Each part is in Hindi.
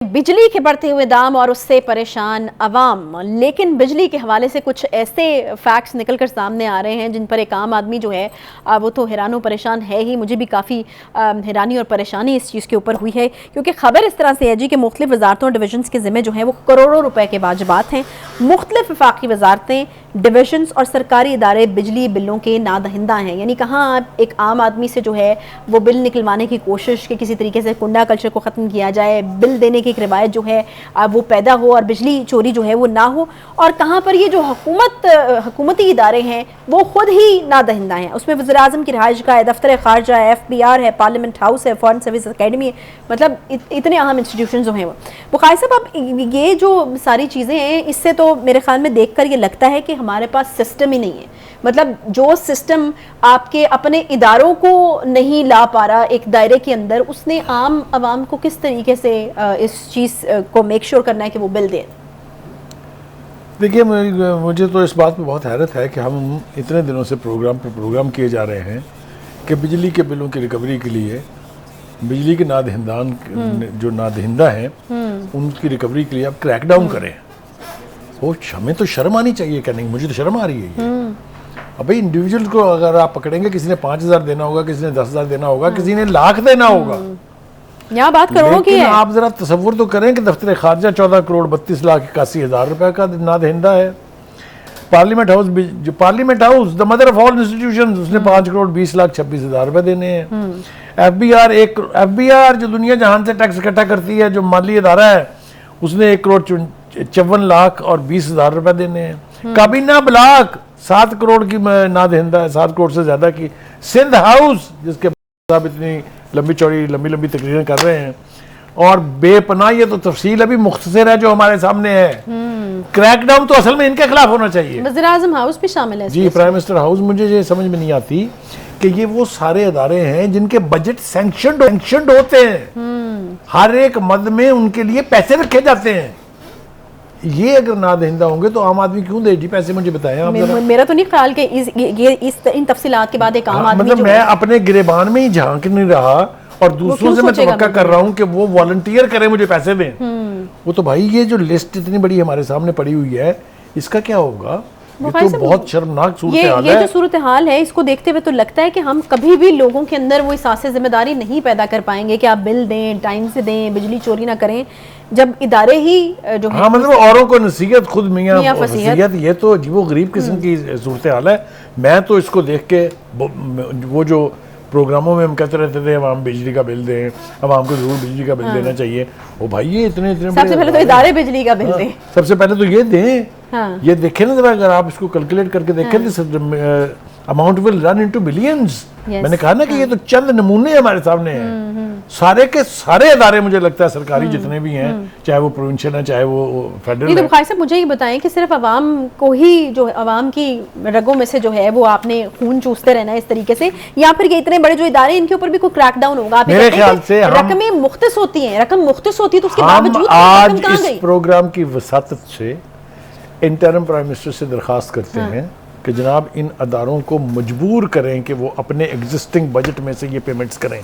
बिजली के बढ़ते हुए दाम और उससे परेशान अवाम, लेकिन बिजली के हवाले से कुछ ऐसे फैक्ट्स निकलकर सामने आ रहे हैं जिन पर एक आम आदमी जो है वो तो हैरान और परेशान है ही। मुझे भी काफ़ी हैरानी और परेशानी इस चीज़ के ऊपर हुई है, क्योंकि खबर इस तरह से है जी कि मुख्तलिफ वजारतों और डिविजन्स के ज़िम्मे जो है वो करोड़ों रुपए के वाजिबात हैं। मुख्तलिफ वफाकी वजारतें, डिविजन्स और सरकारी इदारे बिजली बिलों के नादहिंदा हैं। यानी कहाँ आप एक आम आदमी से जो है वो बिल निकलवाने की कोशिश कि किसी तरीके से कुंडा कल्चर को ख़त्म किया जाए, बिल देने की एक रिवायत जो है वो पैदा हो और बिजली चोरी जो है वो ना हो, और कहाँ पर ये जो हुकूमती इदारे हैं वो खुद ही नादहिंदा हैं। उसमें वज़ीर-ए-आज़म की रिहाइश गाह है, दफ्तर खारजा है, FBR है, पार्लियामेंट हाउस है, फॉरेन सर्विस अकेडमी है, मतलब इतने अहम इंस्टीट्यूशन जो हैं वो। बुखारी साहब, आप ये जो सारी चीज़ें हैं इससे तो मेरे ख्याल में देख कर ये लगता है कि हमारे पास सिस्टम ही नहीं है। मतलब जो सिस्टम आपके अपने इदारों को नहीं ला पा रहा एक दायरे के अंदर, उसने आम आवाम को किस तरीके से इस चीज़ को मेक श्योर करना है कि वो बिल दें। देखिए, मुझे तो इस बात में बहुत हैरत है कि हम इतने दिनों से प्रोग्राम किए जा रहे हैं कि बिजली के बिलों की रिकवरी के लिए बिजली के नादहिंदान जो नादहिंदा हैं उनकी रिकवरी के लिए आप क्रैकडाउन करें। वो हमें तो शर्म आनी चाहिए कहने की, मुझे तो शर्म आ रही है ये। अब भाई इंडिविजुअल को अगर आप पकड़ेंगे, किसी ने 5,000 देना होगा, किसी ने 10,000 देना होगा, किसी ने लाख देना होगा। यहाँ बात करोड़ों की है। आप जरा तसव्वुर तो करें कि दफ्तर खारजा 14 करोड़ 32 लाख 81 हज़ार रुपए का नादहिंदा है। Parliament house the mother of all institutions, उसने 5 करोड़ 20 लाख 26 हज़ार रुपए देने हैं। FBR जो दुनिया जहान से टैक्स इकट्ठा करती है, जो माली अदारा है, उसने 1 करोड़ 54 लाख और 20 हज़ार रुपए देने हैं। काबीना ब्लॉक 7 करोड़ की नादहिंदा है, 7 करोड़ से ज्यादा की। सिंध हाउस, जिसके साहब इतनी लंबी तकरीरें कर रहे हैं, और बेपनाह ये तो तफसील अभी मुख्तसर है जो हमारे सामने है। क्रैकडाउन तो असल में इनके खिलाफ होना चाहिए। वज़ीर-ए-आज़म हाउस भी शामिल है जी, प्राइम मिनिस्टर हाउस। मुझे ये समझ में नहीं आती कि ये वो सारे अदारे हैं जिनके बजट सैंक्शनड होते हैं, हर एक मद में उनके लिए पैसे रखे जाते हैं। ये अगर नादहिंदा होंगे तो आम आदमी क्यों दे जी पैसे? मुझे बताएं आप। मेरा तो नहीं ख्याल कि इन तफसीलात के बाद एक आम आदमी मतलब मैं अपने गिरेबान में ही झांक नहीं रहा और दूसरों से मैं तवक्का कर रहा हूँ कि वो वॉलंटियर करें, मुझे पैसे दें। वो तो भाई ये जो लिस्ट इतनी बड़ी हमारे सामने पड़ी हुई है, इसका क्या होगा? ये तो बहुत शर्मनाक सूरत हाल है। ये जो सूरत हाल है, इसको देखते हुए तो लगता है कि हम कभी भी लोगों के अंदर वो एहसास जिम्मेदारी नहीं पैदा कर पाएंगे कि आप बिल दें, टाइम से दें, बिजली चोरी ना करें, जब इदारे ही जो हाँ, मतलब औरों को नसीहत, खुद मियाँ नसीहत, ये तो अजीबो गरीब किस्म की सूरत हाल है। मैं तो इसको देख के वो जो प्रोग्रामों में हम कहते रहते थे अवाम बिजली का बिल दें, अवाम को जरूर बिजली का बिल देना चाहिए। ओ भाई, ये इतने सबसे पहले तो इदारे बिजली का बिल दें, सबसे पहले तो ये दें। ये देखें ना जरा, अगर आप इसको कैलकुलेट करके देखें, amount will run into billions. मैंने कहा ना कि ये तो चंद नमूने हमारे सामने हैं। सारे के सारे अदारे, मुझे लगता है सरकारी जितने भी हैं, चाहे वो प्रोविंशियल है चाहे वो फेडरल है। बुखारी साहब, मुझे ये बताएं कि सिर्फ अवाम को ही, जो अवाम की रगों में से जो है वो आपने खून चूसते रहना है इस तरीके से, या फिर ये इतने बड़े जो इदारे इनके ऊपर भी कोई क्रैकडाउन होगा? मेरे ख्याल से रकमें मुख्तस होती हैं, रकम मुख्तस होती है, तो उसके बावजूद आज इस प्रोग्राम की वसातत से इंटरिम प्राइम मिनिस्टर से दरखास्त करते हैं कि जनाब इन अदारों को मजबूर करें कि वो अपने एग्जिस्टिंग बजट में से ये पेमेंट्स करें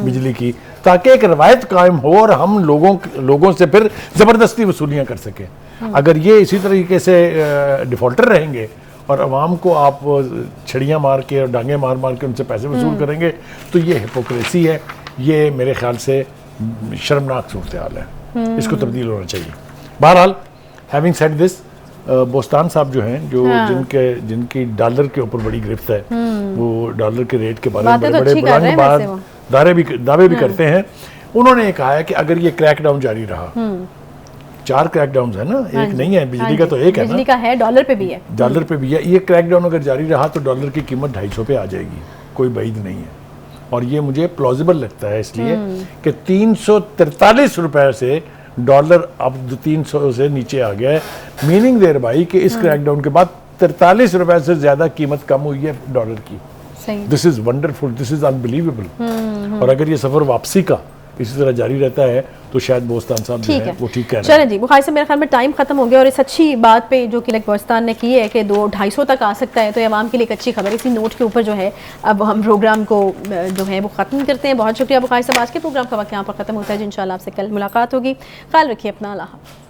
बिजली की, ताकि एक रवायत कायम हो और हम लोगों से फिर जबरदस्ती वसूलियां कर सकें। अगर ये इसी तरीके से डिफॉल्टर रहेंगे और अवाम को आप छड़ियाँ मार के और डांगे मार के उनसे पैसे वसूल करेंगे, तो ये हिपोक्रेसी है। ये मेरे ख्याल से शर्मनाक सूरत हाल है, इसको तब्दील होना चाहिए। बहरहाल, हैविंग सेड दिस, बोस्तान साहब जो हैं, जो जिनकी डॉलर के ऊपर बड़ी गिरफ्त है, वो डॉलर के रेट के बारे में बड़े दावे भी करते हैं। उन्होंने कहा है कि अगर ये क्रैकडाउन जारी रहा, 4 क्रैकडाउन है ना, एक नहीं है बिजली का, तो एक है ना, बिजली का है, डॉलर पे भी है, ये क्रैकडाउन अगर जारी रहा तो डॉलर की कीमत 250 पे आ जाएगी, कोई बैद नहीं है। और ये मुझे प्लॉजिबल लगता है इसलिए कि 343 रुपए से डॉलर अब 300 से नीचे आ गया है। मीनिंग देयर भाई कि इस क्रैकडाउन के बाद 43 रुपए से ज्यादा कीमत कम हुई है डॉलर की। This is wonderful, this is unbelievable. और अगर ये सफर वापसी का इसी तरह जारी रहता है तो शायद बोस्तान साहब जो है वो ठीक कह रहे हैं। चलें जी, बुखारी से मेरे ख्याल में टाइम खत्म हो गया और इस अच्छी बात पे जो कि बोस्तान ने की है कि 200-250 तक आ सकता है, तो अवाम के लिए एक अच्छी खबर। इसी नोट के ऊपर जो है अब हम प्रोग्राम को जो है वो ख़त्म करते हैं। बहुत शुक्रिया बुखारी साहब। आज के प्रोग्राम का वक्त यहाँ पर ख़त्म होता है। इंशाल्लाह आपसे कल मुलाकात होगी। ख्याल रखिए अपना। अल्लाह हाफ़िज़।